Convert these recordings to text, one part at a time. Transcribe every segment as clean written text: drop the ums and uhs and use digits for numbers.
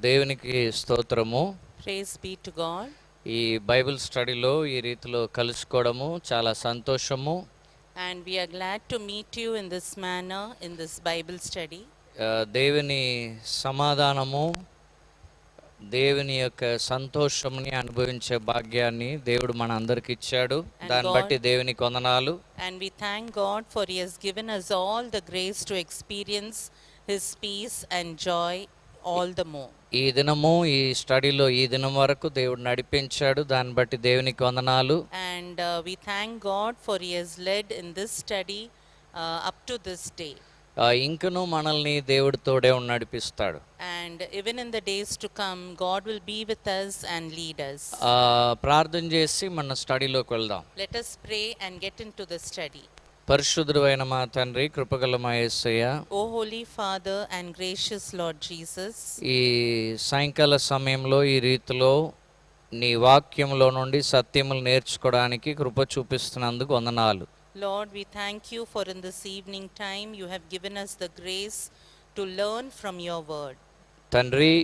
దేవునికి స్తోత్రము. Praise be to God. ఈ బైబిల్ స్టడీలో ఈ రీతిలో కలుసుకోవడము చాలా సంతోషము. And we are glad to meet you in this manner in this Bible study. దేవుని సమాధానము, దేవుని యొక్క సంతోషముని అనుభవించే భాగ్యాన్ని దేవుడు మన అందరికి ఇచ్చాడు. దాన్ని బట్టి దేవునికి వందనాలు. And we thank God for He has given us all the grace to experience His peace and joy all the more. ఈ దినము ఈ స్టడీలో ఈ దినం వరకు దేవుడు నడిపించాడు. దాన్ని బట్టి దేవునికి వందనాలు. And we thank God for He has led in this study up to this day. ఇంకను మనల్ని దేవుడు తోడే నడిపిస్తాడు. And even in the days to come, God will be with us and lead us. ప్రార్థన చేసి మన స్టడీలోకి వెళ్దాం. Let us pray and get into the study. పరిశుద్ధుడైన మా తండ్రి, కృపగల మా యేసయ్య, O Holy Father and gracious Lord Jesus, ఈ సాయంకాల సమయంలో ఈ రీతిలో నీ వాక్యంలో నుండి సత్యములు నేర్చుకోవడానికి కృప చూపిస్తున్నందుకు వందనాలు. Lord, we thank you for in this evening time you have given us the grace to learn from your word. తండ్రి,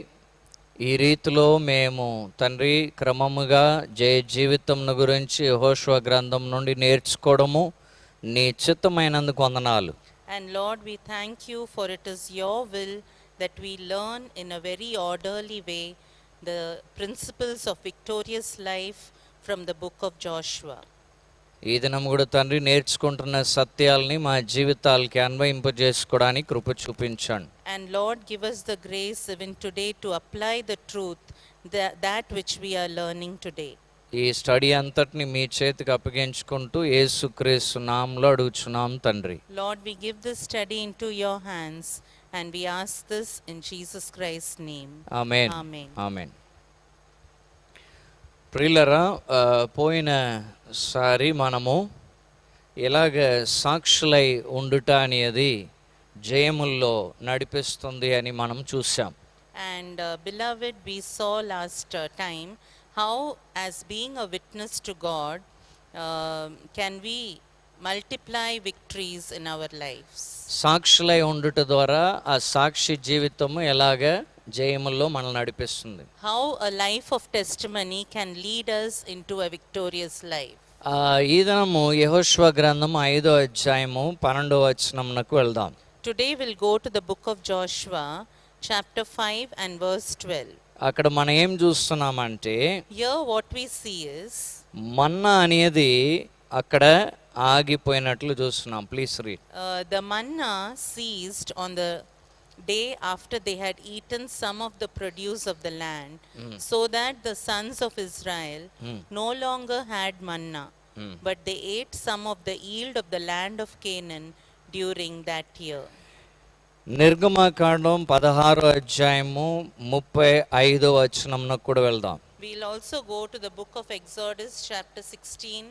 ఈ రీతిలో మేము తండ్రి క్రమముగా జయ జీవితం గురించి యెహోషువ గ్రంథం నుండి నేర్చుకోవడము నీ చిత్తమైనందుకు వందనాలు. And Lord, we thank you for it is your will that we learn in a very orderly way the principles of victorious life from the book of Joshua. ఈ దినం కూడా తండ్రి నేర్చుకుంటున్న సత్యాల్ని మా జీవితాలకి అన్వయింపజేసుకోవడానికి కృప చూపించండి. And Lord, give us the grace even today to apply the truth that which we are learning today. ఈ study అంతటిని మీ చేతికి అప్పగించుకుంటూ యేసుక్రీస్తు నామములో అడుగుచున్నాం తండ్రి. Lord, we give this study into your hands and we ask this in Jesus Christ's name. Amen. Amen. ఆమేన్. ప్రియులరా, పోయినసారి మనము ఎలాగ సాక్షులై ఉండుట అనేది జయముల్లో నడిపిస్తుంది అని మనం చూసాం. And beloved, we saw last time how as being a witness to God can we multiply victories in our lives. సాక్షులై ఉండుట ద్వారా ఆ సాక్షి జీవితము ఎలాగ జయముల్లో మనల్ని నడిపిస్తుంది. How a life of testimony can lead us into a victorious life. ఈ దినము యెహోషువ గ్రంథం 5వ అధ్యాయము 12వ వచనమునకు వెళ్దాం. Today we'll go to the book of Joshua chapter 5 and verse 12. అక్కడ మనం ఏం చూస్తున్నామంటే, Here what we see is మన్నా అనేది అక్కడ ఆగిపోయినట్లు చూస్తున్నాం. Please read. The manna ceased on the day after they had eaten some of the produce of the land, so that the sons of Israel no longer had manna, but they ate some of the yield of the land of Canaan during that year. నిర్గమకాండం 16వ అధ్యాయము 35వ వచనమునకు కూడా వెళ్దాం. We'll also go to the book of Exodus chapter 16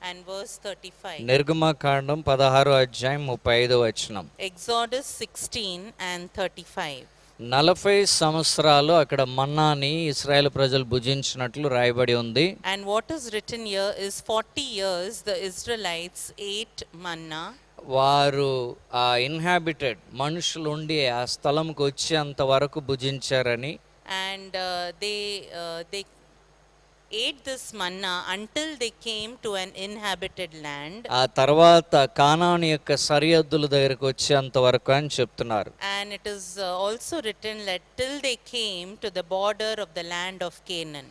and verse 35. నిర్గమకాండం 16వ అధ్యాయం 35వ వచనం. Exodus 16 and 35. 40 సంవత్సరాలు అక్కడ మన్నాని ఇశ్రాయేలు ప్రజలు భుజించినట్లు రాయబడి ఉంది. And what is written here is 40 years the Israelites ate manna. వారు ఆ ఇన్హాబిటెడ్ మనుషులు ఉండి ఆ స్థలంకి వచ్చేంత వరకు భుజించారని, And they ate this manna until they came to an inhabited land. ఆ తర్వాత కానాను యొక్క సరిహద్దుల దగ్గరకు వచ్చేంత వరకు అని చెప్తున్నారు. And it is also written that till they came to the border of the land of Canaan.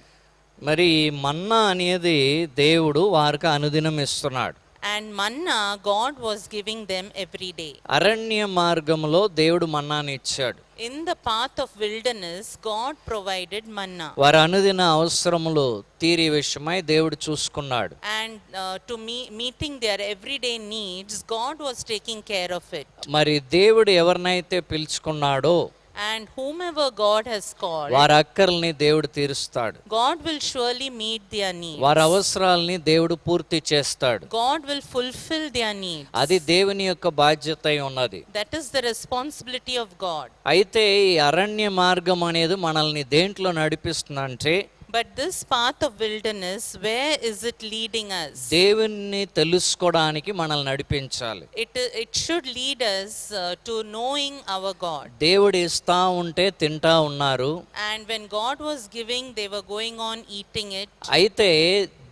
మరి ఈ మన్నా అనేది దేవుడు వారికి అనుదినం ఇస్తున్నాడు. And manna God was giving them every day. అరణ్య మార్గంలో దేవుడు మన్నాని ఇచ్చాడు. In the path of wilderness God provided manna. వారి అనుదిన అవసరములు తీరే విషయమై దేవుడు చూసుకున్నాడు. And to meeting their everyday needs God was taking care of it. మరి దేవుడు ఎవరినైతే పిలుచుకున్నాడో And whomever God has called, వారి అక్కర్లని దేవుడు తీరుస్తాడు. God will surely meet their needs. వారి అవసరాలని దేవుడు పూర్తి చేస్తాడు. God will fulfill their needs. అది దేవుని యొక్క బాధ్యత అయి ఉన్నది. That is the responsibility of God. అయితే ఈ అరణ్య మార్గం అనేది మనల్ని దేంట్లో నడిపిస్తుందంటే, But this path of wilderness, where is it leading us? దేవుణ్ణి తెలుసుకోవడానికి మనల్ని నడిపించాలి. It should lead us to knowing our God. దేవుడు ఇస్తా ఉంటే తింటా ఉన్నారు. And when God was giving, they were going on eating it. అయితే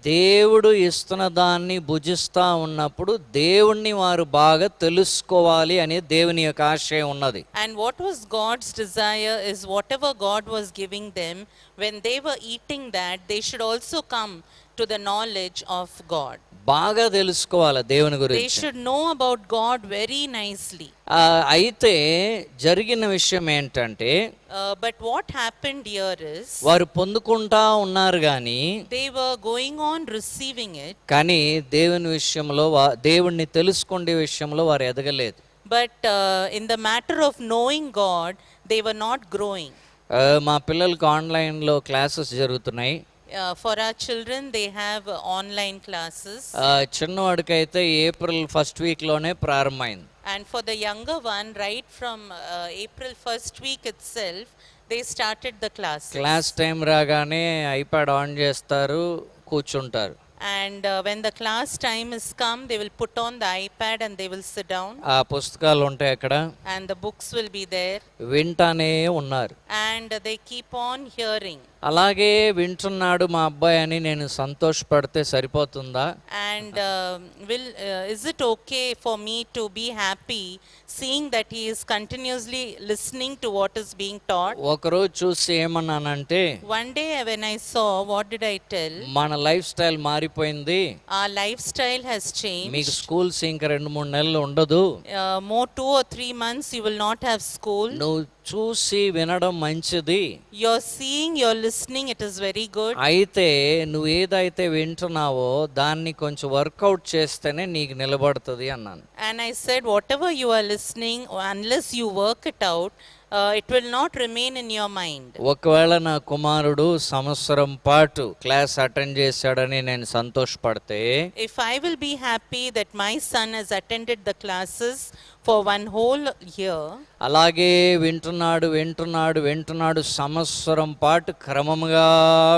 దేవుడు ఇస్తున్న దాన్ని భుజిస్తా ఉన్నప్పుడు దేవుణ్ణి వారు బాగా తెలుసుకోవాలి అనే దేవుని యొక్క ఆశయం ఉన్నది. And what was God's desire is whatever God was giving them, when they were eating that, they should also come to the knowledge of God. బాగా తెలుసుకోవాలి దేవుని They గురించి. should know about God very nicely. అయితే జరిగిన విషయం ఏంటంటే But what happened here is, వారు పొందుకుంటా ఉన్నారు కానీ they were going on receiving it, కానీ దేవుని విషయంలో దేవుణ్ణి తెలుసుకునే విషయంలో వారు ఎదగలేదు. but in the matter of knowing God, they were not growing. మా పిల్లలకు ఆన్లైన్లో క్లాసెస్ జరుగుతున్నాయి. For our children, they have online classes. చిన్నవాడికైతే ఏప్రిల్ ఫస్ట్ వీక్లోనే ప్రారంభమైంది. And for the younger one, right from April first week itself, they started the classes. Class time రాగానే iPad on చేస్తారు, కూర్చుంటారు. And when the class time is come, they will put on the iPad and they will sit down. ఆ పుస్తకాలు ఉంటాయి అక్కడ, And the books will be there. వింటానే ఉన్నారు. And they keep on hearing. అలాగే వింటున్నాడు మా అబ్బాయి అని నేను సంతోషపడితే సరిపోతుందా? And is it okay for me to be happy seeing that he is continuously listening to what is being taught? ఒకరోజు చూసి ఏమన్నానంటే, One day when I saw, what did I tell? మన లైఫ్ స్టైల్ మారిపోయింది, Our lifestyle has changed. మీకు schools ఇంకా 2-3 నెలలు ఉండదు, More 2 or 3 months you will not have school. నువ్వు చూసి వినడం మంచిది, You're seeing, you're listening, it is very good. అయితే నువ్వు ఏదైతే వింటున్నావో దాన్ని కొంచెం వర్కౌట్ చేస్తేనే నీకు నిలబడుతుంది అన్నాను. And I said, whatever you are listening, unless you work it out, it will not remain in your mind. ఒకవేళ నా కుమారుడు సంవత్సరం పాటు క్లాస్ అటెండ్ చేశాడని నేను సంతోషపడితే, If I will be happy that my son has attended the classes for one whole year, అలాగే వింటున్నాడు సంవత్సరం పాటు క్రమముగా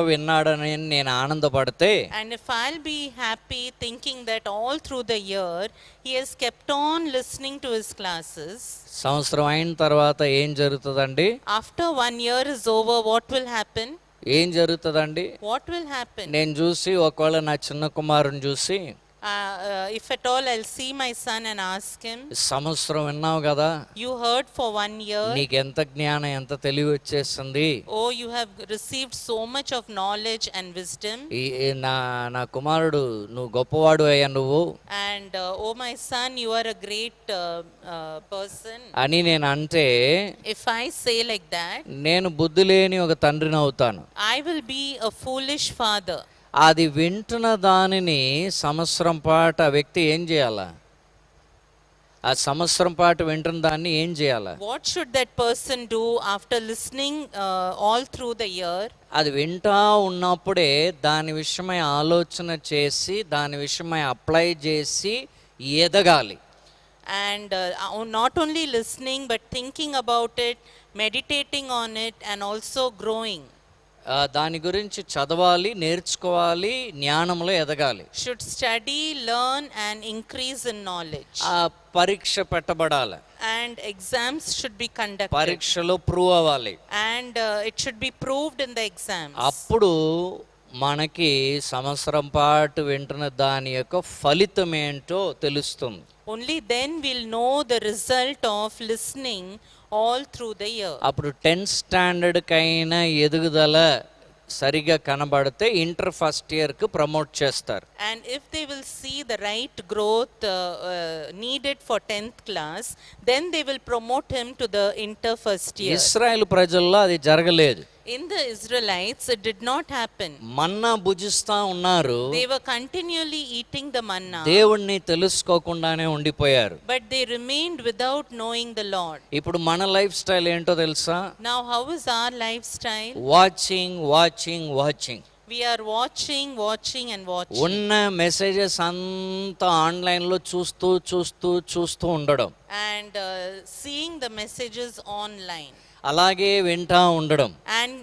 విన్నాడని నేను ఆనందపడితే, and if I'll be happy thinking that all through the year he has kept on listening to his classes, సంవత్సరం అయిన తర్వాత ఏం జరుగుతుందండి? after 1 year is over, what will happen? ఏం జరుగుతుందండి? What will happen? నేను చూసి ఒకవేళ నా చిన్న కుమారుని చూసి, If at all I'll see my son and ask him, సంవత్సరం విన్నావు కదా, you heard for 1 year, నీకు ఎంత జ్ఞానం ఎంత తెలివి వచ్చేసింది, oh, you have received so much of knowledge and wisdom, నా కుమారుడు నువ్వు గొప్పవాడు అయ్యా నువ్వు and oh my son, you are a great person అని నేను అంటే, if I say like that, నేను బుద్ధి లేని ఒక తండ్రిని అవుతాను. I will be a foolish father. అది వింటున్న దానిని సంవత్సరం పాటు ఆ వ్యక్తి ఏం చేయాలా? ఆ సంవత్సరం పాటు వింటున్న దాన్ని ఏం చేయాలా? What should that person do after listening all through the year? అది వింటా ఉన్నప్పుడే దాని విషయమై ఆలోచన చేసి దాని విషయమై అప్లై చేసి ఎదగాలి. And not only listening but thinking about it, meditating on it, and also growing. దాని గురించి చదవాలి, నేర్చుకోవాలి, జ్ఞానంలో ఎదగాలి. Should study, learn, and increase in knowledge. ఆ పరీక్ష పెట్టబడాలి. And exams should be conducted. పరీక్షలో ప్రూవ్ అవ్వాలి. And it should be proved in the exams. అప్పుడు మనకి సంవత్సరం పాటు వింటున్న దాని యొక్క ఫలితం ఏంటో తెలుస్తుంది. Only then we'll know the result of listening all through the year. అప్పుడు 10th స్టాండర్డ్ కైనా ఎదుగుదల సరిగా కనబడితే ఇంటర్ ఫస్ట్ ఇయర్కి ప్రమోట్ చేస్తారు. And if they will see the right growth needed for 10th class, then they will promote him to the inter first year. ఇశ్రాయేలు ప్రజల్లో అది జరగలేదు. In the Israelites, it did not happen. మన్నా భుజిస్తా ఉన్నారు, They were continually eating the manna, దేవుణ్ణి తెలుసుకోకుండానే ఉండిపోయారు. but they remained without knowing the Lord. ఇప్పుడు మన లైఫ్ స్టైల్ ఏంటో తెలుసా? Now, how is our lifestyle? Watching. We are watching and watching. ఉన్న messages అంతా ఆన్లైన్లో చూస్తూ ఉండడం. And seeing the messages online. అలాగే వింటా ఉండడం. and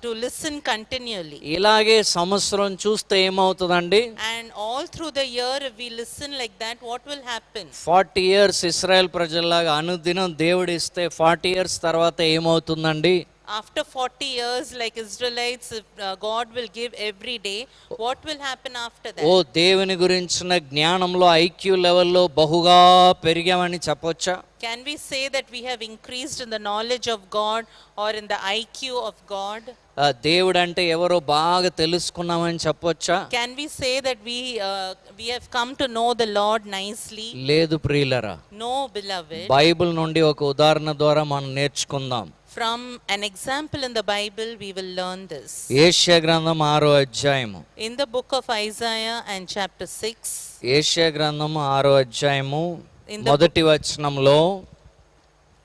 to listen continually. ఇలాగే సంవత్సరం చూస్తే ఏమవుతుందండి? And all through the year, if we listen like that, what will happen? 40 years Israel ప్రజల్లాగా అనుదినం దేవుడు ఇస్తే 40 ఇయర్స్ తర్వాత ఏమవుతుందండి? After 40 years, like Israelites, if God will give every day, what will happen after that? ఓ దేవుని గురించిన జ్ఞానంలో IQ లెవెల్లో బహుగా పెరిగామని చెప్పొచ్చా? Can we say that we have increased in the knowledge of God or in the IQ of God? దేవుడు అంటే ఎవరో బాగా తెలుసుకున్నామని చెప్పొచ్చా? Can we say that we have come to know the Lord nicely? లేదు ప్రియులరా. No, beloved. బైబిల్ నుండి ఒక ఉదాహరణ ద్వారా మనం నేర్చుకుందాం. From an example in the Bible, we will learn this. యెషయా గ్రంథం 6వ అధ్యాయము. In the book of Isaiah and chapter 6, యెషయా గ్రంథం 6వ అధ్యాయము In the మొదటి వచనంలో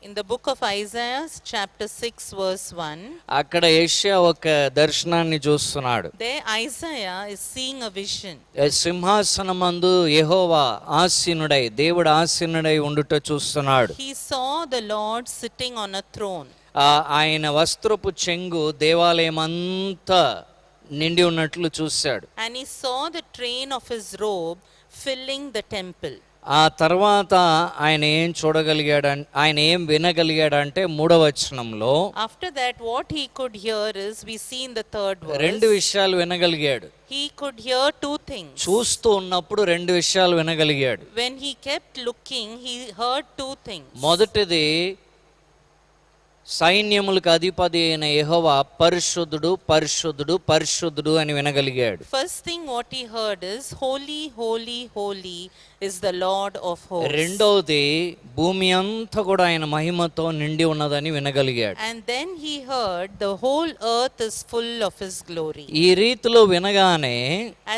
in the book of Isaiah, chapter 6, verse 1, అక్కడ యెషయా ఒక దర్శనాన్ని చూస్తున్నాడు. there Isaiah is seeing a vision. సింహాసనమందు యెహోవా ఆసీనుడై, దేవుడు ఆసీనుడై ఉండుట చూస్తున్నాడు. He saw the Lord sitting on a throne. ఆయన వస్త్రపు చెంగు దేవాలయం అంతా నిండి ఉన్నట్లు చూశాడు. And he saw the train of his robe filling the temple. ఆ తర్వాత ఆయన ఏం చూడగలిగాడు, ఆయన ఏం వినగలిగాడంటే 3వ వచనంలో After that, what he could hear is, we see in the third రెండు verse, విషయాలు వినగలిగాడు. he could hear two things. చూస్తూ ఉన్నప్పుడు రెండు విషయాలు వినగలిగాడు. When he kept looking, he heard two things. మొదటిది, సైన్యములకు అధిపతి అయిన యెహోవా పరిశుద్ధుడు పరిశుద్ధుడు పరిశుద్ధుడు అని వినగలిగాడు. First thing what he heard is, holy, holy, holy is the Lord of hosts. రెండవది, భూమి అంతా కూడా ఆయన మహిమతో నిండి ఉన్నదని వినగలిగాడు. And then he heard, the whole earth is full of his glory. ఈ రీతిలో వినగానే,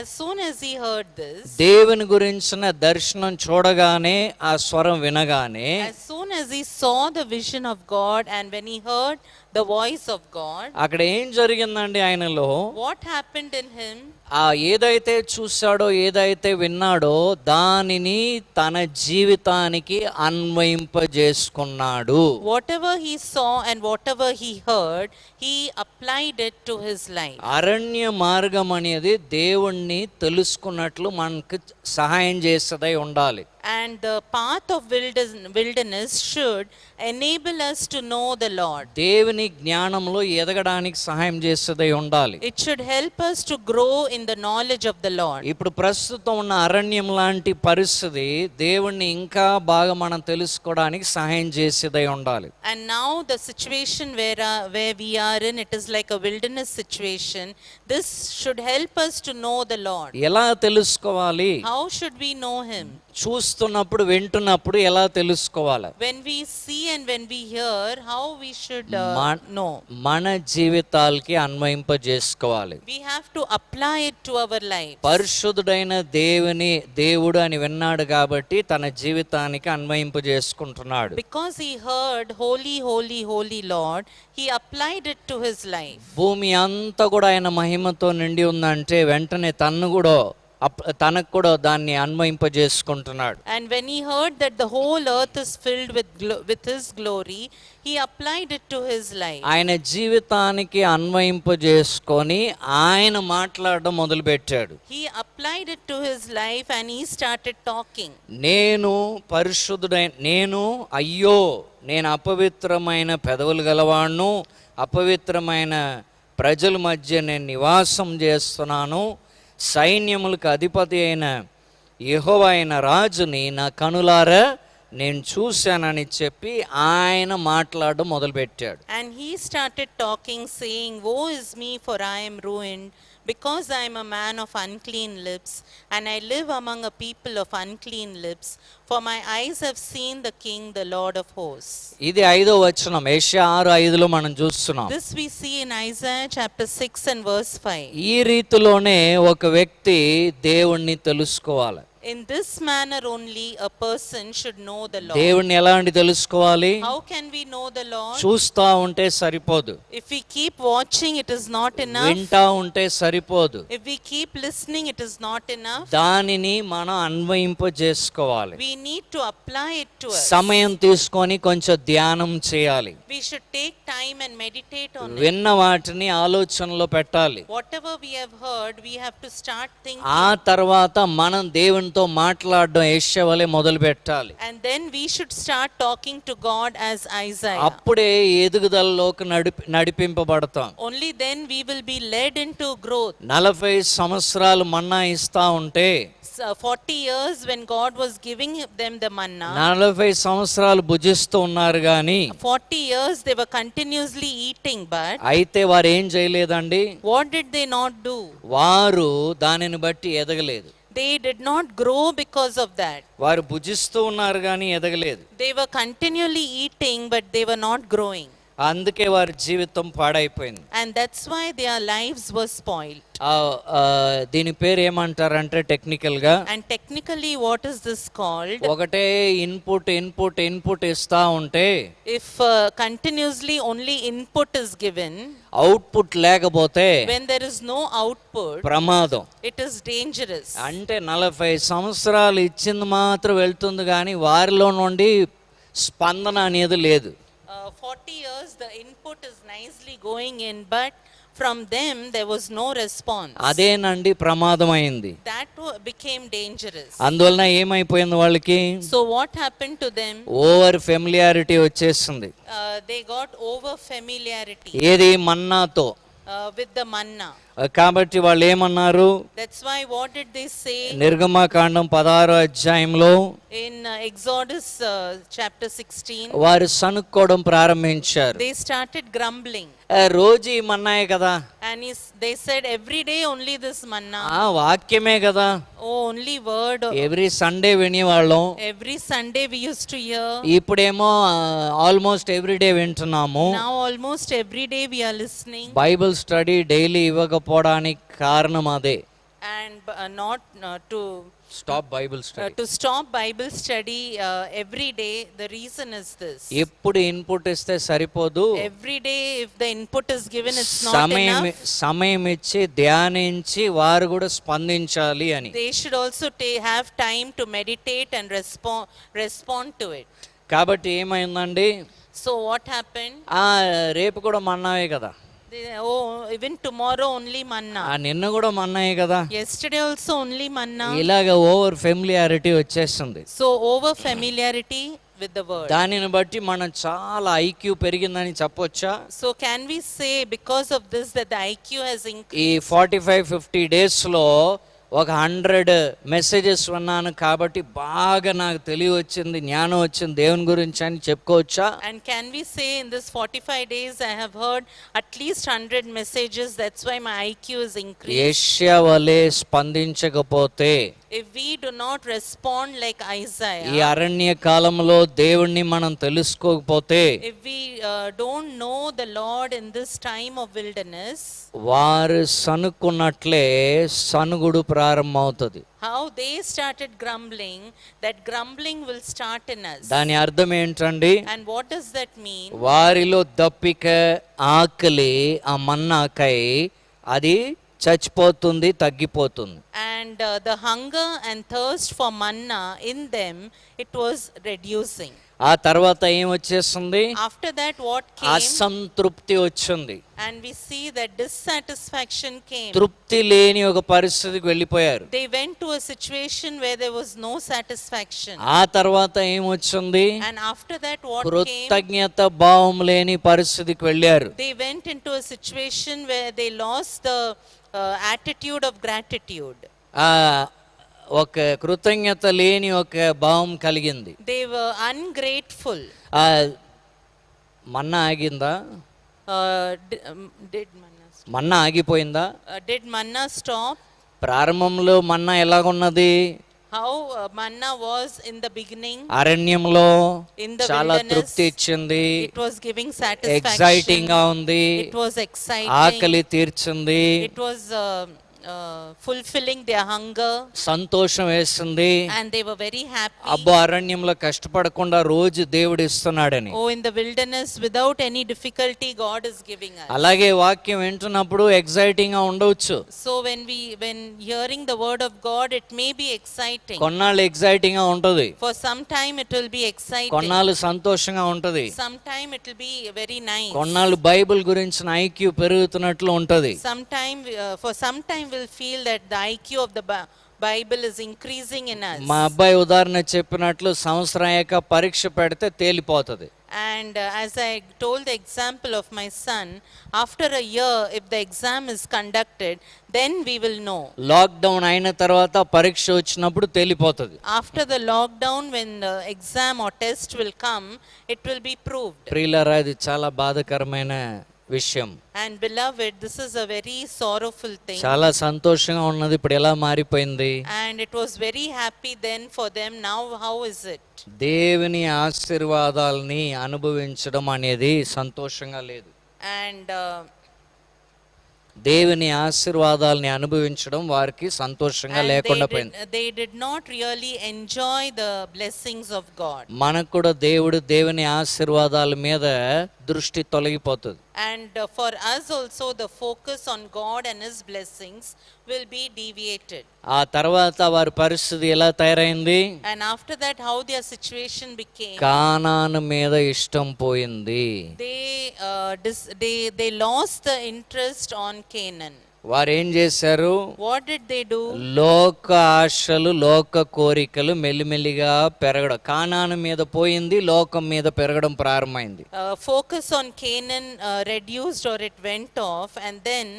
As soon as he heard this, దేవుని గురించిన దర్శనం చూడగానే, ఆ స్వరం వినగానే, as soon as he saw the vision of God and when he heard the voice of God, అక్కడ ఏం జరిగిందండి ఆయనలో? what happened in him? ఏదైతే చూశాడో, ఏదైతే విన్నాడో దానిని తన జీవితానికి అన్వయింపజేసుకున్నాడు. Whatever he saw and whatever he heard, he applied it to his life. అరణ్య మార్గం అనేది దేవుణ్ణి తెలుసుకున్నట్లు మనకు సహాయం చేసేదై ఉండాలి. And the path of wilderness should enable us to know the Lord. దేవుని జ్ఞానంలో ఎదగడానికి సహాయం చేసేదై ఉండాలి. It should help us to grow in the knowledge of the Lord. ఇప్పుడు ప్రస్తుతం ఉన్న అరణ్యం లాంటి పరిస్థితి దేవుణ్ణి ఇంకా బాగా మనం తెలుసుకోవడానికి సహాయం చేసేదై ఉండాలి. And now the situation where we are in, it is like a wilderness situation. This should help us to know the Lord. ఎలా తెలుసుకోవాలి? How should we know him? చూస్తున్నప్పుడు, వింటున్నప్పుడు ఎలా తెలుసుకోవాలి? When we see and when we hear, how we should know. మన జీవితాలకి అన్వయింపజేసుకోవాలి. We have to apply it to our life. పరిశుద్ధుడైన దేవుడు అని విన్నాడు కాబట్టి తన జీవితానికి అన్వయింపజేసుకుంటున్నాడు. Because he heard, holy, holy, holy Lord, he applied it to his life. భూమి అంతా కూడా ఆయన మహిమతో నిండి ఉందంటే వెంటనే తనకు కూడా దాన్ని అన్వయింపజేసుకుంటున్నాడు. And when he heard that the whole earth is filled with his glory, he applied it to his life. ఆయన జీవితానికి అన్వయింపజేసుకొని ఆయన మాట్లాడడం మొదలుపెట్టాడు. He applied it to his life and he started talking. అయ్యో నేను అపవిత్రమైన పెదవులు గలవాణ్ణు, అపవిత్రమైన ప్రజల మధ్య నేను నివాసం చేస్తున్నాను, సైన్యములకు అధిపతి అయిన యెహోవా అయిన రాజుని నా కనులారా నేను చూశానని చెప్పి ఆయన మాట్లాడడం మొదలుపెట్టాడు. And he started talking, saying, woe is me, for I am ruined, because I am a man of unclean lips, and I live among a people of unclean lips, for my eyes have seen the King, the Lord of hosts. ఇది 5వ వచనం, యెషయా 6:5లో మనం చూస్తున్నాం. This we see in Isaiah chapter 6 and verse 5. ఈ రీతిలోనే ఒక వ్యక్తి దేవుణ్ణి తెలుసుకోవాలి. In this manner only a person should know the Lord. దేవుణ్ణి ఎలాంటి తెలుసుకోవాలి? How can we know the Lord? చూస్తా ఉంటే సరిపోదు, If we keep watching, it is not enough. వింటా ఉంటే సరిపోదు, If we keep listening, it is not enough. దానిని మనం అన్వయింపజేసుకోవాలి. We need to apply it to us. సమయం తీసుకొని కొంచెం ధ్యానం చేయాలి. We should take time and meditate on it. విన్న వాటిని ఆలోచనలో పెట్టాలి. Whatever we have heard, we have to start thinking. ఆ తర్వాత మనం దేవునితో మాట్లాడడం యెషయా వలె మొదలు పెట్టాలి. And then we should start talking to God as Isaiah. అప్పుడే ఎదుగుదలలోకి నడిపింపబడతాం. Only then we will be led into growth. 40 సంవత్సరాలు మన్నా ఇస్తా ఉంటే 40 years when God was giving them the manna. 40 సంవత్సరాలు భుజిస్తూ ఉన్నారు గాని 40 years they were continuously eating, but అయితే వారు ఏం చేయలేదండి? what did they not do? వారు దానిని బట్టి ఎదగలేదు. They did not grow because of that. వారు భుజిస్తూ ఉన్నారు గాని ఎదగలేదు. They were continually eating, but they were not growing. అందుకే వారి జీవితం పాడైపోయింది. And that's why their lives were spoiled. దీని పేరు ఏమంటారంటే టెక్నికల్ గా, And technically, what is this called? ఒకటే ఇన్పుట్ ఇస్తా ఉంటే If continuously only input is given, output లేకపోతే when there is no output, ప్రమాదం. it is dangerous. అంటే 40 సంవత్సరాలు ఇచ్చింది మాత్రం వెళ్తుంది కానీ వారిలో నుండి స్పందన అనేది లేదు. 40 years the input is nicely going in, but from them there was no response. అదేనండి ప్రమాదమైంది. That became dangerous. అందువలన ఏమైపోయింది వాళ్ళకి? So what happened to them? Over familiarity వచ్చేసింది. They got over familiarity ఏది? మన్నాతో. with the manna. కాబట్టి వాళ్ళు ఏమన్నారు? That's why what did they say? నిర్గమకాండం 16వ అధ్యాయంలో In Exodus chapter 16, వారు సనుక్కోవడం ప్రారంభించారు. they started grumbling. రోజు ఈ మన్నాయే కదా, And they said, every day only this manna. వాక్యమే కదా, Oh, only word. Every Sunday వినేవాళ్ళం, Every Sunday we used to hear. ఇప్పుడేమో ఆల్మోస్ట్ ఎవ్రీడే వింటున్నాము. Now almost every day we are listening. Bible study daily ఇవ్వకపోవడానికి కారణం అదే. And not to stop Bible study. to stop Bible study every day. The reason is this. ఎప్పుడు input ఇస్తే సరిపోదు. Every day if the input is given, it's not enough. సమయం ఇచ్చి ధ్యానించి వారు కూడా స్పందించాలి అని. They should also have time to meditate and respond to it. కాబట్టి ఏమైందండి? So what happened? రేపు కూడా మన్నాయే కదా, Oh, even tomorrow only manna. నిన్న కూడా మన్నాయే కదా. Yesterday also only manna. ఇలాగ ఓవర్ ఫెమిలియారిటీ వచ్చేస్తుంది. So over familiarity with the word. దానిని బట్టి మనం చాలా ఐక్యూ పెరిగిందని చెప్పొచ్చా? So can we say because of this that the IQ has increased? ఈ 45-50 డేస్లో ఒక 100 మెసేజెస్ విన్నాను కాబట్టి బాగా నాకు తెలివి వచ్చింది, జ్ఞానం వచ్చింది దేవుని గురించి అని చెప్పుకోవచ్చా? And can we say in this 45 days I have heard at least 100 messages, that's why my IQ is increased? యెషయా వలె స్పందించకపోతే, If we do not respond like ఈ Isaiah, అరణ్య కాలంలో దేవుణ్ణి మనం తెలుసుకోకపోతే, if we don't know the Lord in this time of wilderness, వారు సనుక్కున్నట్లే సనుగుడు ప్రారంభమవుతుంది. how they started grumbling, that grumbling will start in us. దాని అర్థం ఏంటండి? And what does that mean? వారిలో దప్పిక, ఆకలి ఆ మన్నాకై అది చచ్చిపోతుంది, తగ్గిపోతుంది. And the hunger and thirst for manna in them, it was reducing. ఆ తర్వాత ఏం వచ్చేస్తుంది? After that what came? అసంతృప్తి వచ్చింది. And we see that dissatisfaction came. తృప్తి లేని ఒక పరిస్థితికి వెళ్ళిపోయారు. They went to a situation where there was no satisfaction. ఆ తర్వాత ఏం వచ్చింది? And after that what came? కృతజ్ఞత భావం లేని పరిస్థితికి వెళ్ళారు. They went into a situation where they lost the attitude of gratitude. ఒక కృతజ్ఞత లేని ఒక భావం కలిగింది. They were ungrateful. Manna ఆగిందా? Did manna stop? Manna ఆగిపోయిందా? Did manna stop? ప్రారంభంలో మన్నా ఎలాగున్నది? How manna was in the beginning? అరణ్యంలో In the చాలా wilderness, తృప్తి ఇచ్చింది, it was giving satisfaction. Exciting గా ఉంది, It was exciting. ఆకలి తీర్చింది. It was fulfilling their hunger, సంతోషం వేసింది. and they were very happy. అబ్బో అరణ్యంలో కష్టపడకుండా రోజు దేవుడు ఇస్తున్నాడని. Oh, in the wilderness, without any difficulty, God is giving us. అలాగే వాక్యం వింటున్నప్పుడు ఎక్సైటింగ్ గా ఉండవచ్చు. So when hearing the word of God, it may be exciting. కొన్నాళ్ళు ఎక్సైటింగ్ గా ఉంటది, For some time it will be exciting. కొన్నాళ్ళు సంతోషంగా ఉంటది, Sometime it will be very nice. కొన్నాళ్ళు బైబిల్ గురించిన ఐక్యూ పెరుగుతున్నట్లు ఉంటది. For some time we'll feel that the IQ of the Bible is increasing in us. మా అబ్బాయి ఉదాహరణ చెప్పినట్లు సంవత్సరం అయ్యాక పరీక్ష పెడితే తేలిపోతుంది. And as I told the example of my son, after a year, if the exam is conducted, then we will know. Lockdown అయిన తర్వాత పరీక్ష వచ్చినప్పుడు తేలిపోతుంది. After the lockdown, when the exam or test will come, it will be proved. ప్రియులారా, ఇది చాలా బాధాకరమైన విషయం. And beloved, this is a very sorrowful thing. చాలా సంతోషంగా ఉన్నది, ఇప్పుడు ఎలా మారిపోయింది. And it was very happy then for them. Now how is it? దేవుని ఆశీర్వాదాలని అనుభవించడం అనేది సంతోషంగా లేదు. And దేవుని ఆశీర్వాదాలని అనుభవించడం వారికి సంతోషంగా లేకుండా పోయింది. they did not really enjoy the blessings of God. మనకు కూడా దేవుని ఆశీర్వాదాల మీద దృష్టి తొలగిపోతుంది. And for us also, the focus on God and His blessings will be deviated. ఆ తర్వాత వారి పరిస్థితి ఎలా తయారైంది. And after that, how their situation became. Canaan మీద ఇష్టం పోయింది. They lost the interest on Canaan. వారు ఏం చేశారు. What did they do? లోక ఆశలు, లోక కోరికలు మెల్లిమెల్లిగా పెరగడం. కానాను మీద పోయింది, లోకం మీద పెరగడం ప్రారంభమైంది. Focus on Canaan reduced, or it went off, and then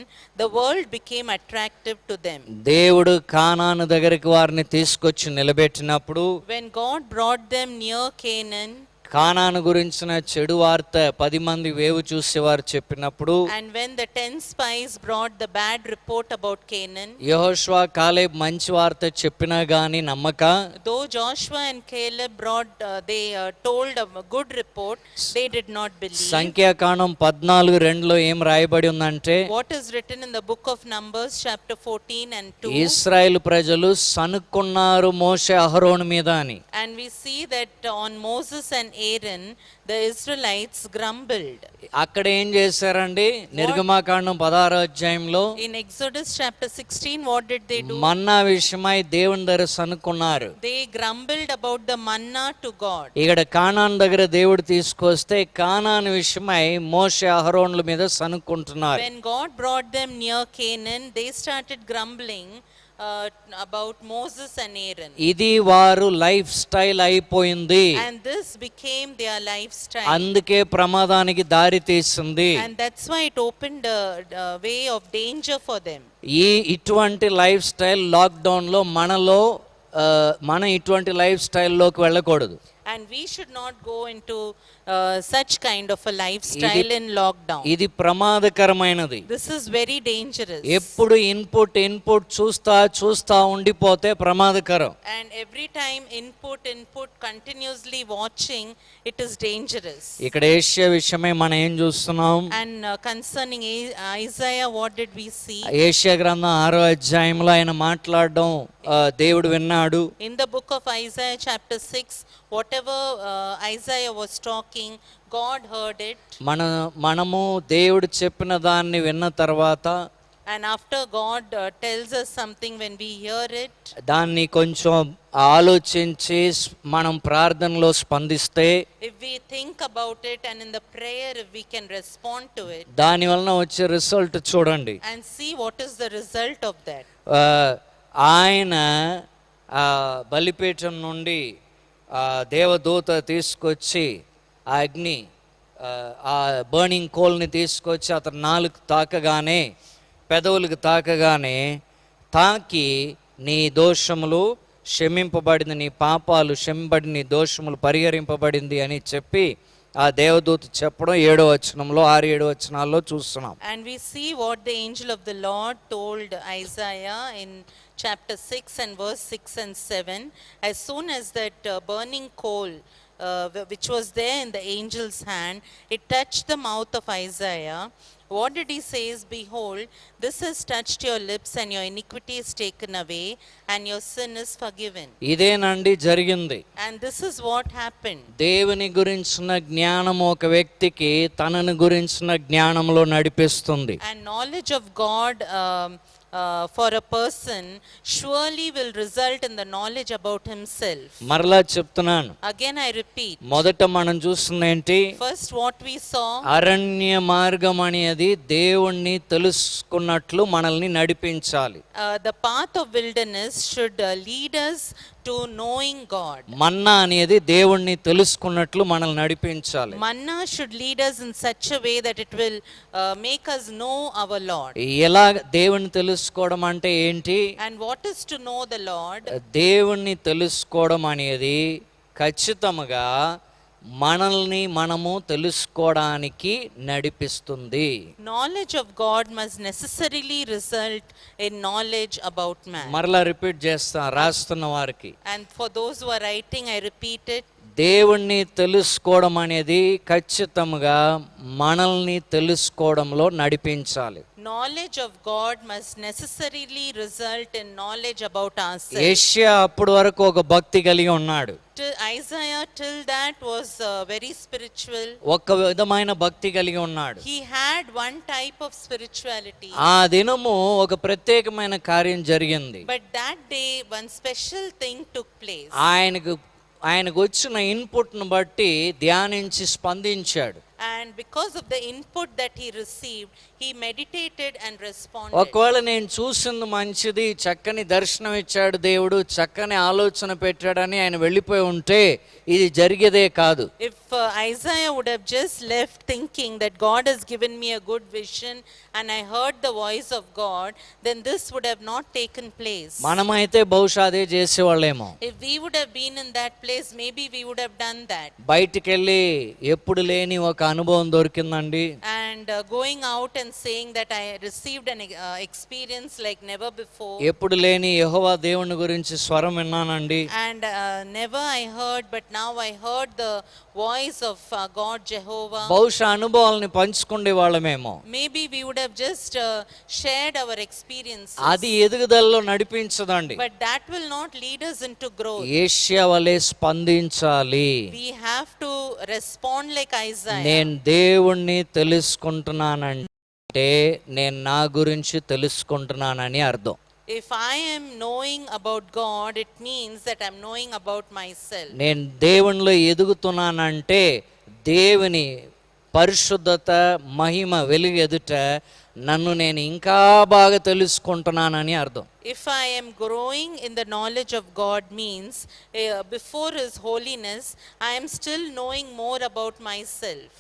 the world became attractive to them. దేవుడు కానాను దగ్గరికి వారిని తీసుకొచ్చి నిలబెట్టినప్పుడు, When God brought them near Canaan, Canaan గురించిన చెడు వార్త 10 మంది వేవు చూసి వారు చెప్పినప్పుడు, and when the 10 spies brought the bad report about Canaan, యెహోషువ కాలేబ్ మంచి వార్త చెప్పినా గాని నమ్మక, though Joshua and Caleb brought they told a good report, they did not believe. సంఖ్యాకాండం 14:2లో ఏం రాయబడి ఉందంటే, What is written in the book of Numbers chapter 14 and 2, ఇశ్రాయేలు ప్రజలు సనుక్కున్నారు మోషే అహరోను మీద అని. and we see that on Moses and Aaron the Israelites grumbled. అక్కడ ఏం చేశారండి. నిర్గమాకాండం 16వ అధ్యాయంలో In Exodus chapter 16, what did they do? మన్నా విషయమై దేవుని దగ్గర సనుక్కున్నారు. They grumbled about the manna to God. ఇక్కడ కానాను దగ్గర దేవుడు తీసుకొస్తే కానాను విషయమై మోషే అహరోనుల మీద సనుక్కుంటున్నారు. When God brought them near Canaan, they started grumbling about Moses and Aaron. ఇది వారు లైఫ్ స్టైల్ అయిపోయింది. And this became their lifestyle. అందుకే ప్రమాదానికి దారి తీసింది. And that's why it opened a way of danger for them. ఇటువంటి life style lockdown లో మనం ఇటువంటి లైఫ్ స్టైల్లోకి వెళ్ళకూడదు. And we should not go into such kind of a lifestyle in lockdown. ఇది ప్రమాదకరమైనది. This is very dangerous. ఎప్పుడు input చూస్తా ఉండిపోతే ప్రమాదకరం. And every time input continuously watching, it is dangerous. ఇక్కడ ఏషియా విషయమై మనం ఏం చూస్తున్నాం. And concerning Isaiah, what did we see? Asia గ్రంథం 6వ అధ్యాయంలో ఆయన మాట్లాడడం దేవుడు విన్నాడు. In the book of Isaiah chapter 6, whatever Isaiah was talking, God heard it. మనము దేవుడు చెప్పిన దాన్ని విన్న తర్వాత, And after God tells us something, when we hear it, దాన్ని కొంచెం ఆలోచించి మనం ప్రార్థనలో స్పందిస్తే, if we think about it and in the prayer if we can respond to it, దాని వలన వచ్చే రిజల్ట్ చూడండి. and see what is the result of that. ఆయన బలిపీఠం నుండి దేవదూత తీసుకొచ్చి ఆ అగ్ని ఆ బర్నింగ్ కోల్ని తీసుకొచ్చి అతను నాలుగు తాకగానే, పెదవులకు తాకగానే, తాకి నీ దోషములు క్షమింపబడింది, నీ పాపాలు క్షమింపబడి, నీ దోషములు పరిహరింపబడింది అని చెప్పి ఆ దేవదూత చెప్పడం 7వ వచనంలో 6-7 వచనాల్లో చూస్తున్నాం. And we see what the angel of the Lord told Isaiah in chapter 6 and verse 6 and 7. As soon as that burning coal which was there in the angel's hand, it touched the mouth of Isaiah. What did he say is, behold, this has touched your lips, and your iniquity is taken away, and your sin is forgiven. ఇదేనండి జరిగింది. And this is what happened. దేవుని గురించిన జ్ఞానము ఒక వ్యక్తికి తనను గురించిన జ్ఞానంలో నడిపిస్తుంది. And knowledge of God for a person surely will result in the knowledge about himself. మరలా చెప్తున్నాను, Again I repeat. మొదట మనం చూస్తుంది ఏంటి? First what we saw, అరణ్య మార్గం అనేది దేవుణ్ణి తెలుసుకున్నట్లు మనల్ని నడిపించాలి. the path of wilderness should lead us to knowing God. మన్నా అనేది దేవుణ్ణి తెలుసుకున్నట్లు మనల్ని నడిపించాలి. Manna should lead us in such a way that it will make us know our Lord. ఎలా దేవుణ్ణి తెలుసుకోవడం అంటే ఏంటి? And what is to know the Lord? దేవుణ్ణి తెలుసుకోవడం అనేది ఖచ్చితంగా మనల్ని మనము తెలుసుకోవడానికి నడిపిస్తుంది. Knowledge of God must necessarily result in knowledge about man. మరలా రిపీట్ చేస్తా రాస్తున్న వారికి, And for those who are writing, I repeat it. దేవుణ్ణి తెలుసుకోవడం అనేది ఖచ్చితంగా మనల్ని తెలుసుకోవడంలో నడిపించాలి. Knowledge of God must necessarily result in knowledge about ourselves. యేషయా అప్పటి వరకు ఒక భక్తి కలిగి ఉన్నాడు. Isaiah till that was very spiritual. ఒక విధమైన భక్తి కలిగి ఉన్నాడు. He had one type of spirituality. ఆ దినము ఒక ప్రత్యేకమైన కార్యం జరిగింది. But that day one special thing took place. ఆయనకు వచ్చిన ఇన్పుట్ను బట్టి ధ్యానించి స్పందించాడు. And because of the input that he received, he meditated and responded. ఒకవేళ నేను చూసింది మంచిది, చక్కని దర్శనం ఇచ్చాడు దేవుడు, చక్కని ఆలోచన పెట్టాడని ఆయన వెళ్ళిపోయి ఉంటే ఇది జరిగేదే కాదు. If Isaiah would have just left thinking that God has given me a good vision and I heard the voice of God, then this would have not taken place. మనమైతే బహుశా అదే చేసేవాళ్ళేమో. If we would have been in that place, maybe we would have done that. బయటికి వెళ్ళి ఎప్పుడు లేని ఒక అనుభవం దొరికిందండి. And going out and saying that I received an experience like never before. ఎప్పుడు లేని యెహోవా దేవుని గురించి స్వరం విన్నానండి. And never I heard, but now I heard the voice of God Jehovah. బహుశా అనుభవాలని పంచుకునే వాళ్ళమేమో. Maybe we would have just shared our experiences. అది ఎదుగుదలలో నడిపించదండి. But that will not lead us into growth. యేషయా వలె స్పందించాలి. We have to respond like Isaiah. నేను దేవుణ్ణి తెలుసుకుంటున్నానంటే నేను నా గురించి తెలుసుకుంటున్నానని అర్థం. If I am knowing about God, it means that I'm knowing about myself. నేను దేవునిలో ఎదుగుతున్నానంటే దేవుని పరిశుద్ధత మహిమ వెలుగు ఎదుట నన్ను నేను ఇంకా బాగా తెలుసుకుంటున్నానని అర్థం. If I am growing in the knowledge of God means before His holiness, I am still knowing more about myself.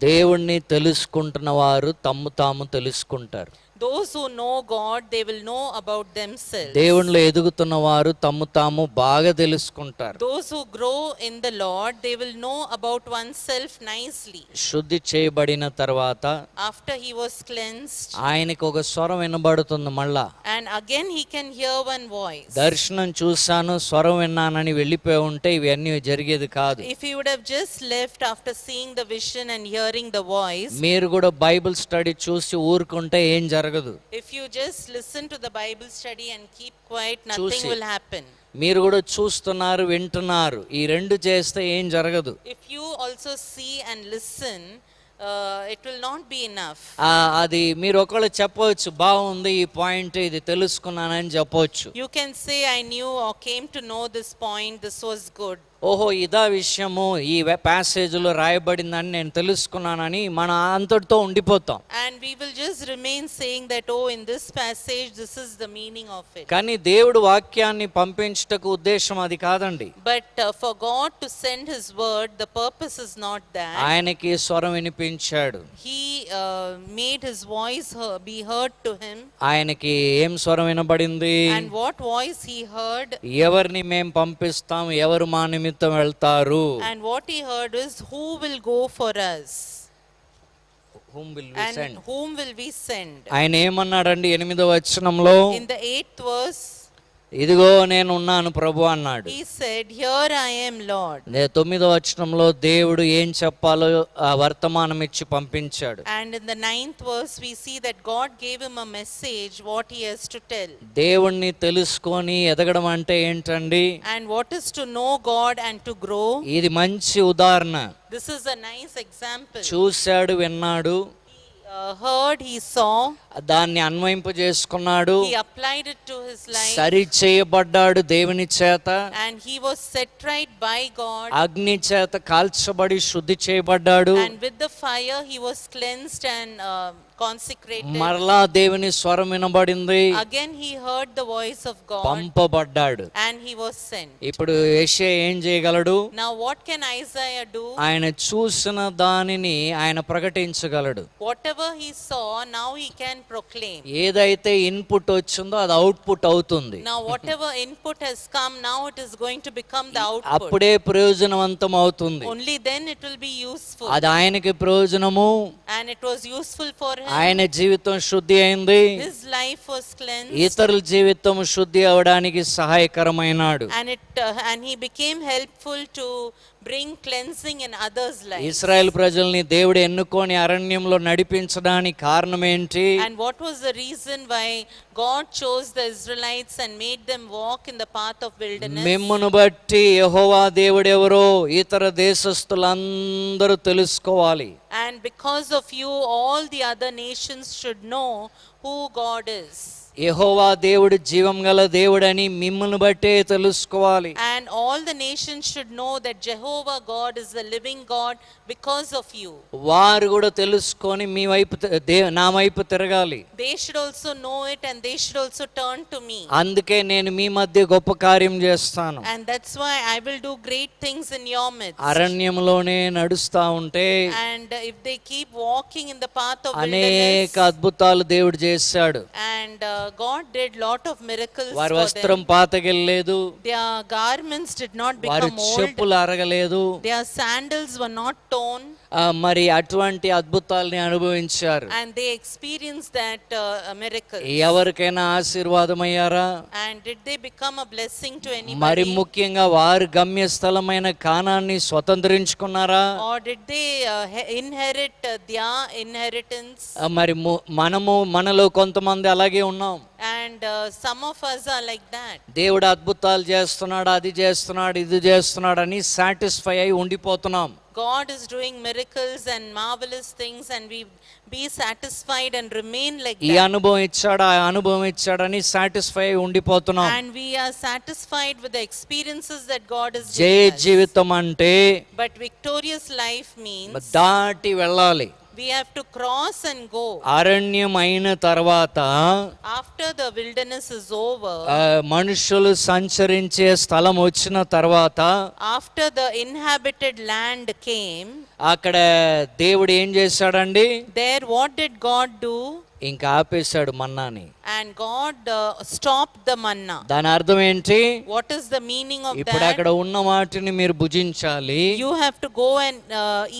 దేవుణ్ణి తెలుసుకుంటున్న వారు తమ్ము తాము తెలుసుకుంటారు. Those who know God, they will know about themselves. దేవునిలో ఎదుగుతున్న వారు తమ్ము తాము బాగా తెలుసుకుంటారు. Those who grow in the Lord, they will know about oneself nicely. శుద్ధి చేయబడిన తర్వాత After he was cleansed, ఆయనకు ఒక స్వరం వినబడుతుంది మళ్ళా. and again he can hear one voice. దర్శనం చూశాను, స్వరం విన్నానని వెళ్ళిపోయి ఉంటే ఇవన్నీ జరిగేది కాదు. If he would have just left after seeing the vision and hearing the voice, మీరు కూడా బైబిల్ స్టడీ చూసి ఊరుకుంటే ఏం జరగదు. if you just listen to the Bible study and keep quiet, nothing చూసి. will happen. మీరు కూడా చూస్తున్నారు, వింటున్నారు, ఈ రెండు చేస్తే ఏం జరగదు. If you also see and listen, it will not be enough. అది మీరు ఒకవేళ చెప్పవచ్చు, బాగుంది ఈ పాయింట్, ఇది తెలుసుకున్నానని చెప్పవచ్చు. You can say, I knew or came to know this point, this was good. ఓహో ఇదా విషయము ఈ ప్యాసేజ్లో రాయబడిందని నేను తెలుసుకున్నానని మనం అంతటితో ఉండిపోతాం. And we will just remain saying that, oh, in this passage, this is the meaning of it. కానీ దేవుడు వాక్యాన్ని పంపించుటకు ఉద్దేశం అది కాదండి. But for God to send His word, the purpose is not that. ఆయనకి స్వరం వినిపించాడు. He made His voice be heard to Him. ఆయనకి ఏం స్వరం వినబడింది? And what voice He heard? ఎవరిని మేం పంపిస్తాం, ఎవరు మా నిమిత్తం వెళ్తారు? And what He heard is, who will go for us? Whom will we And send? whom will we send? ఆయన ఏమన్నాడండి 8వ వచనంలో? In the 8th verse, ఇదిగో నేను ఉన్నాను ప్రభు అన్నాడు. He said, "Here I am, Lord." 9వ వచనంలో దేవుడు ఏం చెప్పాలో ఆ వర్తమానం ఇచ్చి పంపించాడు. And in the 9th verse, we see that God gave him a message, what he has to tell. దేవుణ్ణి తెలుసుకొని ఎదగడం అంటే ఏంటండి? And what is to know God and to grow? ఇది మంచి ఉదాహరణ. This is a nice example. చూశాడు, విన్నాడు, Heard, he saw, దాన్ని అన్వయింపజేసుకున్నాడు, he applied it to his life, సరి చేయబడ్డాడు దేవుని చేత, and he was set right by God. అగ్ని చేత కాల్చబడి శుద్ధి చేయబడ్డాడు, And with the fire, he was cleansed and consecrated. మరలా దేవుని స్వరం వినబడింది, Again, he heard the voice of God, పంపబడ్డాడు. and he was sent. ఇప్పుడు యెషయా ఏం చేయగలడు? Now, what can Isaiah do? ఆయన చూసిన దానిని ఆయన ప్రకటించగలడు. Whatever he saw, now he can proclaim. ఏదైతే ఇన్పుట్ వచ్చిందో అది అవుట్పుట్ అవుతుంది. Now, whatever input has come, now it is going to become the output. అప్పుడే ప్రయోజనవంతం అవుతుంది. Only then it will be useful. అది ఆయనకి ప్రయోజనము, And it was useful for him. ఆయన జీవితం శుద్ధి అయింది, His life was cleansed. ఇతరుల జీవితం శుద్ధి అవడానికి సహాయకరమైనాడు. And he became helpful to bring cleansing in others' lives. Israel ప్రజల్ని దేవుడు ఎన్నుకొని అరణ్యంలో నడిపించడానికి కారణం ఏంటి? And what was the reason why God chose the Israelites and made them walk in the path of wilderness? మిమ్మును బట్టి యెహోవా దేవుడెవరో ఇతర దేశస్థులందరూ తెలుసుకోవాలి. And because of you, all the other nations should know who God is. యెహోవా దేవుడు జీవం గల దేవుడని మిమ్మల్ని బట్టే తెలుసుకోవాలి. And all the nations should know that Jehovah God is the living God because of you. వారు కూడా తెలుసుకొని మీ వైపు నా వైపు తిరగాలి. They should also know it and they should also turn to me. అందుకే నేను మీ మధ్య గొప్ప కార్యం చేస్తాను. And that's why I will do great things in your midst. అరణ్యంలోనే నడుస్తా ఉంటే And if they keep walking in the path of అనేక wilderness, అద్భుతాలు దేవుడు చేశాడు. and God did lot of miracles వారి for వస్త్రం them. పాతగెళ్ళలేదు, Their garments did not వారి become old. చెప్పులు అరగలేదు. Their sandals were not torn. మరి అటువంటి అద్భుతాల్ని అనుభవించారు. And they experienced that miracle. ఎవరికైనా ఆశీర్వాదమయ్యారా? And did they become a blessing to మరి anybody? ముఖ్యంగా వారి గమ్యస్థలమైన కానాన్ని స్వతంత్రించుకున్నారా? Or did they inherit their inheritance? మరి మనలో కొంతమంది అలాగే ఉన్నాం. And some of us are like that. దేవుడు అద్భుతాలు చేస్తున్నాడు, అది చేస్తున్నాడు, ఇది చేస్తున్నాడు అని సాటిస్ఫై అయి ఉండిపోతున్నాం. God is doing miracles and marvelous things, and we be satisfied and remain like ఈ that. అనుభవం ఇచ్చాడు, ఆ అనుభవం ఇచ్చాడని సాటిస్ఫై అయి ఉండిపోతున్నాం. And we are satisfied with the experiences that God has Jaya given us. జీవితం అంటే But victorious life means దాటి వెళ్ళాలి. we have to cross and go. అరణ్యం అయిన తర్వాత After the wilderness is over, మనుషులు సంచరించే స్థలం వచ్చిన తర్వాత after the inhabited land came, అక్కడ దేవుడు ఏం చేశాడండి? there what did God do? ఇంకా ఆపేశాడు మన్నాని. And God stopped the manna. దాని అర్థం ఏంటి? What is the meaning of ఇప్పుడు that? అక్కడ ఉన్న వాటిని మీరు భుజించాలి. You have to go and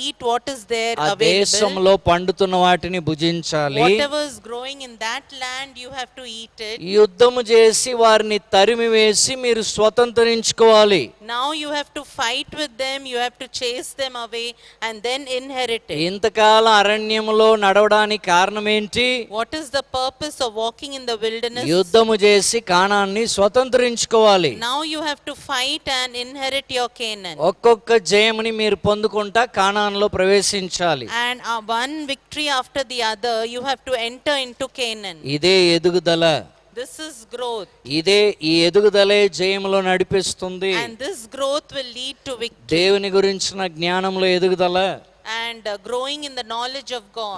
eat what is there ఆ available. దేశంలో పండుతున్న వాటిని భుజించాలి. Whatever is growing in that land, you have to eat it. యుద్ధము చేసి వారిని తరిమి వేసి మీరు స్వతంత్రించుకోవాలి. Now you have to fight with them, you have to chase them away and then inherit it. ఇంతకాలం అరణ్యములో నడవడానికి కారణం ఏంటి? What is the purpose of walking in the wilderness? యుద్ధము చేసి కానాన్ని స్వతంత్రించుకోవాలి. Now you have to fight and inherit your Canaan. ఒక్కొక్క జయముని మీరు పొందుకుంటా కానాన్లో ప్రవేశించాలి. And one victory after the other, you have to enter into Canaan. ఇదే ఎదుగుదల. This is growth. ఈ ఎదుగుదలే జయములో నడిపిస్తుంది. And this growth will lead to victory. దేవుని గురించిన జ్ఞానంలో ఎదుగుదల, And growing in the knowledge of God.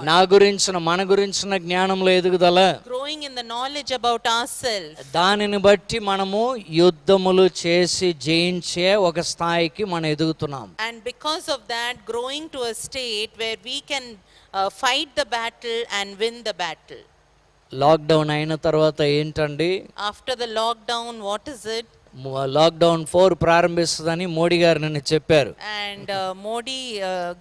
మన గురించిన జ్ఞానంలో ఎదుగుదల, Growing in the knowledge about ourselves. దానిని బట్టి మనము యుద్ధములు చేసి జయించే ఒక స్థాయికి మనం ఎదుగుతున్నాం. And because of that, growing to a state where we can fight the battle and win the battle. Lockdown అయిన తర్వాత ఏంటండి? After the lockdown, what is it? Lockdown 4 ప్రారంభిస్తుందని మోడీ గారు నిన్న చెప్పారు. And Modi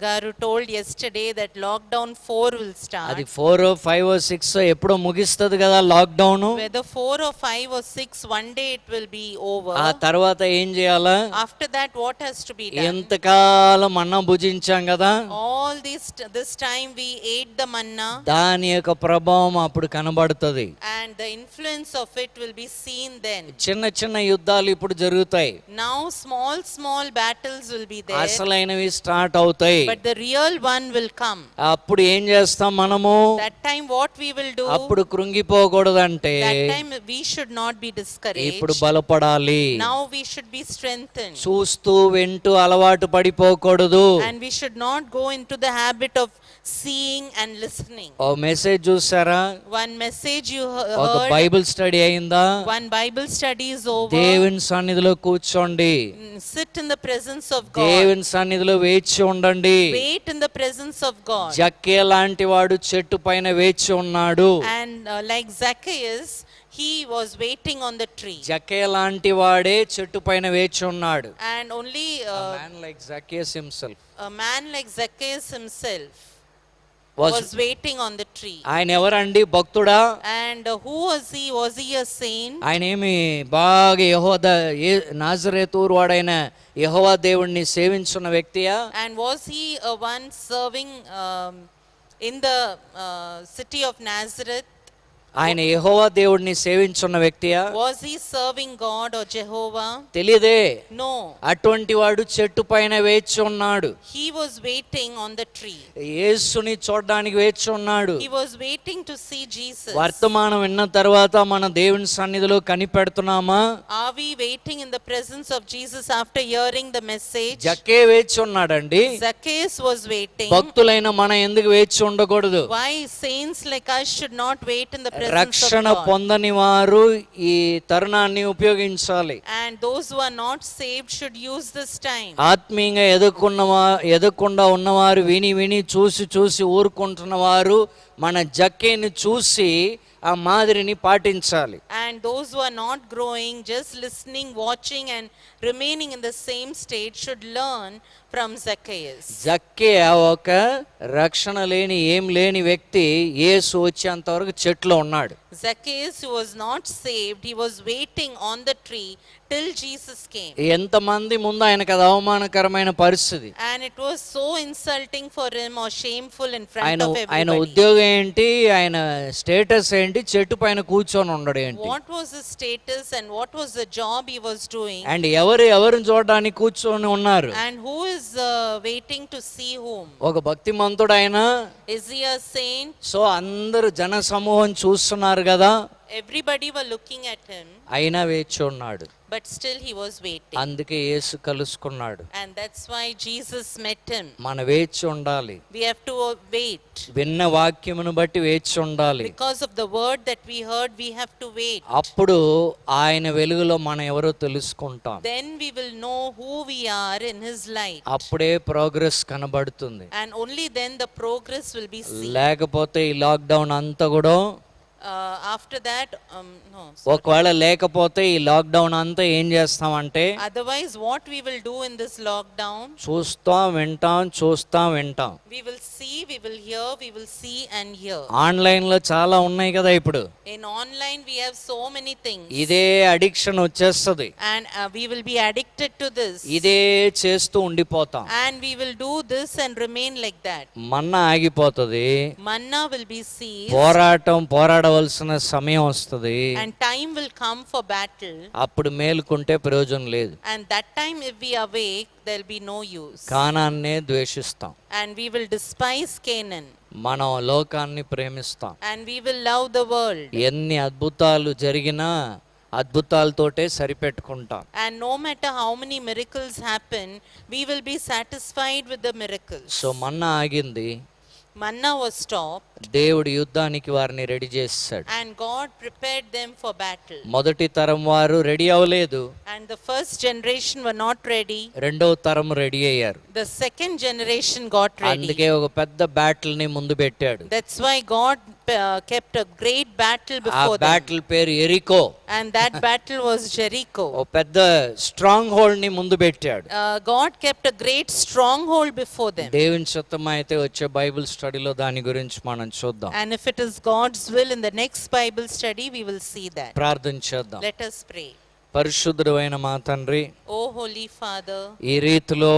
Garu told yesterday that lockdown 4 will start. అది 4 5 6 ఎప్పుడో ముగిస్తుంది కదా lockdown. Whether 4 or 5 or 6, one day it will be over. ఆ తర్వాత ఏం చేయాలా? After that, what has to be done? ఎంతకాలం అన్నం భుజించాం కదా, All this time we ate the manna, దాని యొక్క ప్రభావం అప్పుడు కనబడుతుంది. and the influence of it will be seen then. చిన్న చిన్న యుద్ధాలు ఇప్పుడు జరుగుతాయి. Now small battles will be there, అసలైనవి స్టార్ట్ అవుతాయి. but the real one will come. అప్పుడు ఏం చేస్తాం మనము? That time what we will do? అప్పుడు కృంగిపోకూడదంటే That time we should not be discouraged. ఇప్పుడు బలపడాలి. Now we should be strengthened. చూస్తూ వింటూ అలవాటు పడిపోకూడదు. And we should not go into the habit of seeing and listening. ఓ మెసేజ్ చూసారా? One message you ఒక heard, Bible study అయిందా? one Bible study is over. దేవుని సన్నిధిలో కూర్చోండి. Sit in the presence of God. దేవుని సన్నిధిలో వేచి ఉండండి. Wait in the presence of God. జక్కే లాంటి వాడు చెట్టు పైన వేచి ఉన్నాడు. And like Zacchaeus, he was waiting on the tree. జక్కే లాంటి వాడే చెట్టు పైన వేచి ఉన్నాడు. And only Man like Zacchaeus himself a man like Zacchaeus himself was was waiting on the tree. ఆయన ఎవరండి? భక్తుడా? And who was he? Was he a saint? ఆయన ఏమి బాగా నాజరేతూరు వాడైన యెహోవా దేవుణ్ణి సేవించున్న వ్యక్తియా? And was he a one serving in the city of Nazareth? ఆయన యెహోవా దేవుణ్ణి సేవించున్న వ్యక్తియా? Was he serving God or Jehovah? తెలియదే. No. అటువంటి వాడు చెట్టు పైన వేచి ఉన్నాడు. He was waiting on the tree. యేసుని చూడడానికి వేచి ఉన్నాడు. He was waiting to see Jesus. వర్తమానం విన్న తర్వాత మన దేవుని సన్నిధిలో కనిపెడుతున్నామా? Are we waiting in the presence of Jesus after hearing the message? జక్కే వేచి ఉన్నాడండి. Zacchaeus was waiting. భక్తులైన మనం ఎందుకు వేచి ఉండకూడదు? Why saints like us should not wait in the presence రక్షణ of God? పొందని వారు ఈ తరుణాన్ని ఉపయోగించాలి. And those who are not saved should use this time. ఆత్మీయంగా ఎదగకుండా ఉన్నవారు విని చూసి ఊరుకుంటున్న వారు మన జక్కేని చూసి ఆ మాదిరిని పాటించాలి. And those who are not growing, just listening, watching and remaining in the same state should learn from Zacchaeus. జక్కే ఒక రక్షణ లేని ఏం లేని వ్యక్తి యేసు వచ్చేంత వరకు చెట్లో ఉన్నాడు. Zacchaeus, who was not saved, he was waiting on the tree till Jesus came. ఎంతమంది ముందు ఆయనకు అది అవమానకరమైన పరిస్థితి. And it was so insulting for him or shameful in front ఆయన of ఆయన everybody. ఉద్యోగం ఏంటి, ఆయన స్టేటస్ ఏంటి, చెట్టు పైన కూర్చొని ఉండడం ఏంటి? What was his status and what was the job he was doing? And ఎవరిని చూడడానికి కూర్చొని ఉన్నారు? And who is waiting to see whom? ఒక భక్తిమంతుడు ఆయన. Is he a saint? So అందరూ జన సమూహం చూస్తున్నారు కదా, Everybody were looking at him, అయినా వేచి ఉన్నాడు. but still he was waiting. అందుకే యేసు కలుసుకున్నాడు. And that's why Jesus met him. మన వేచి ఉండాలి. We have to wait. విన్న వాక్యమును బట్టి వేచి ఉండాలి. Because of the word that we heard, we have to wait. అప్పుడు ఆయన వెలుగులో మనం ఎవరో తెలుసుకుంటాం. Then we will know who we are in his light. అప్పుడే ప్రోగ్రెస్ కనబడుతుంది. And only then the progress will be seen. లేకపోతే ఈ లాక్డౌన్ అంతా కూడా After that, no. ఒకవేళ లేకపోతే ఈ లాక్డౌన్ అంతా ఏం చేస్తామంటే Otherwise, what we will do in this lockdown? చూస్తాం వింటాం. We will see, we will hear, we will see and hear. Online లో చాలా ఉన్నాయి కదా ఇప్పుడు. In online, we have so many things. ఇదే అడిక్షన్ వచ్చేస్తుంది. And we will be addicted to this. ఇదే చేస్తూ ఉండిపోతాం. And we will do this and remain like that. మన్నా ఆగిపోతుంది. Manna will be seized. పోరాడవలసిన సమయం వస్తుంది. And time will come for battle. అప్పుడు మేలుకుంటే ప్రయోజనం లేదు. And that time, if we awake, there will be no use. కానాన్నే ద్వేషిస్తాం. And we will despise Canaan. మనం లోకాన్ని ప్రేమిస్తాం. And we will love the world. ఎన్ని అద్భుతాలు జరిగినా అద్భుతాలతోటే సరిపెట్టుకుంటాం. And no matter how many miracles happen, we will be satisfied with the miracles. So manna ఆగింది. Manna was stopped. దేవుడు యుద్ధానికి వారిని రెడీ చేశాడు. And God prepared them for battle. మొదటి తరం వారు రెడీ అవ్వలేదు. And the first generation were not ready. రెండో తరం రెడీ అయ్యారు. The second generation got ready. అందుకే ఒక పెద్ద బ్యాటిల్ ని ముందు పెట్టాడు. That's why God kept a great battle ఆ before them. బ్యాటిల్ పేరు ఎరికో. And that battle was Jericho. ఓ పెద్ద స్ట్రాంగ్ హోల్డ్ ని ముందు పెట్టాడు. God kept a great stronghold before them. దేవుని చిత్తం అయితే వచ్చే బైబిల్ స్టడీలో దాని గురించి మనం చూద్దాం. And if it is God's will, in the next Bible study, we will see that. ప్రార్థన చేద్దాం. Let us pray. పరిశుద్ధుడైన మా తండ్రి, O Holy Father, ఈ రీతిలో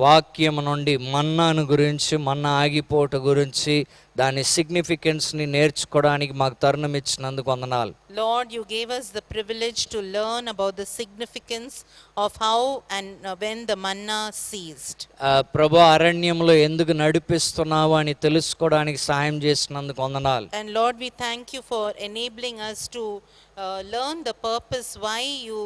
వాక్యం నుండి మన్నాను గురించి, మన్నా ఆగిపోట గురించి, దాని సిగ్నిఫికెన్స్ని నేర్చుకోవడానికి మాకు తరుణం ఇచ్చినందుకు వందనాలు. Lord, you gave us the privilege to learn about the significance of how and when the manna ceased. ప్రభు అరణ్యంలో ఎందుకు నడిపిస్తున్నావు అని తెలుసుకోవడానికి సహాయం చేసినందుకు వందనాలు. And Lord, we thank you for enabling us to learn the purpose why you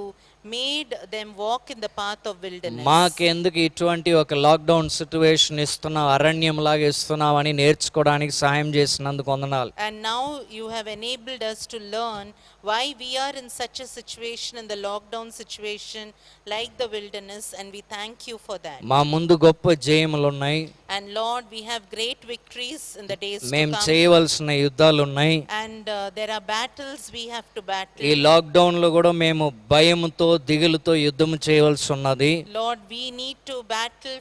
made them walk in the path of wilderness. మాకెందుకు ఇటువంటి ఒక లాక్డౌన్ సిచ్యువేషన్ ఇస్తున్నావు, అరణ్యం లాగా ఇస్తున్నావు అని నేర్చుకోవడానికి సహాయం చేసినందుకు వందనాలు. And now you have enabled us to learn why we are in such a situation, in the lockdown situation, like the wilderness, and we thank you for that. మా ముందు గొప్ప జయములు ఉన్నాయి. And Lord, we have great victories in the days to మేము come. చేయవలసిన యుద్ధాలు ఉన్నాయి. And there are battles we have to battle. ఈ lockdown లో కూడా మేము భయముతో, దిగులుతో యుద్ధం చేయవలసి ఉన్నది. Lord, we need to battle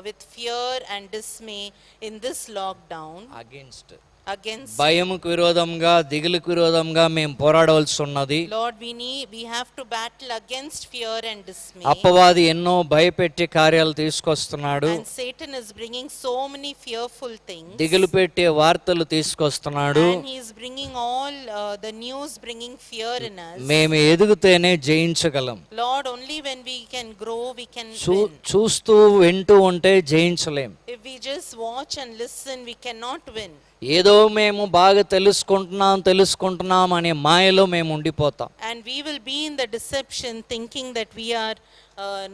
with fear and dismay in this lockdown against against. భయముకు విరోధంగా, దిగులుకు విరోధంగా మేము పోరాడవలసి ఉన్నది. Lord, we have to battle against fear and dismay. అపవాది ఎన్నో భయపెట్టే కార్యాలు తీసుకొస్తున్నాడు. And Satan is bringing so many fearful things. దిగులు పెట్టే వార్తలు తీసుకొస్తున్నాడు. And he is bringing all the news, bringing fear in us. మేము ఎదుగుతేనే జయించగలం. Lord, only when we can grow, we can chew win. చూస్తూ వింటూ ఉంటే జయించలేం. If we just watch and listen, we cannot win. ఏదో మేము బాగా తెలుసుకుంటున్నాం అనే మాయలో మేము ఉండిపోతాం. And we will be in the deception thinking that we are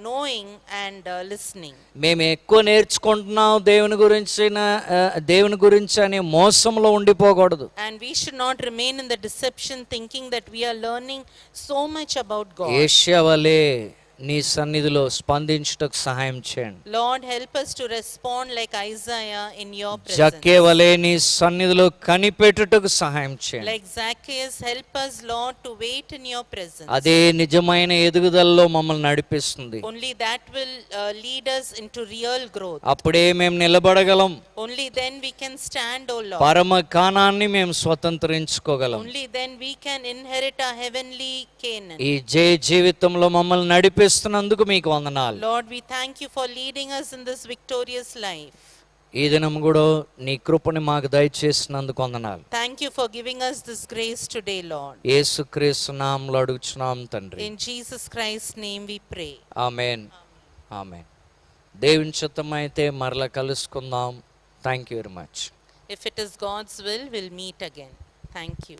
knowing and listening. మేము ఎక్కువ నేర్చుకుంటున్నాం దేవుని గురించి అనే మోసంలో ఉండిపోకూడదు. And we should not remain in the deception thinking that we are learning so much about God. యేషయా వలె నీ సన్నిధిలో స్పందించుటకు సహాయం చేయండి. Lord, help us to respond like Isaiah in your presence. జక్కే వలె నీ సన్నిధిలో కనిపెట్టుటకు సహాయం చేయండి. Like Zacchaeus, help us, Lord, to wait in your presence. అదే నిజమైన ఎదుగుదలలో మమ్మల్ని నడిపిస్తుంది. Only that will lead us into real growth. అప్పుడే మేము నిలబడగలం. Only then we can stand, O Lord. పరమ కానాన్ని మేము స్వతంత్రించుకోగలం. Only then we can inherit our heavenly Canaan. ఈ జీవితంలో మమ్మల్ని నడిపిస్తున్నందుకు మీకు వందనాలు. Lord, we thank you for leading us in this victorious life. ఈ దినం కూడా నీ కృపని మాకు దయచేసినందుకు వందనాలు. Thank you for giving us this grace today, Lord. యేసుక్రీస్తు నామములో అడుగుచున్నాం తండ్రి. In Jesus Christ's name we pray. ఆమేన్. ఆమేన్. దేవుని చిత్తమైతే మరలా కలుసుకుందాం. Thank you very much. If it is God's will, we'll meet again. Thank you.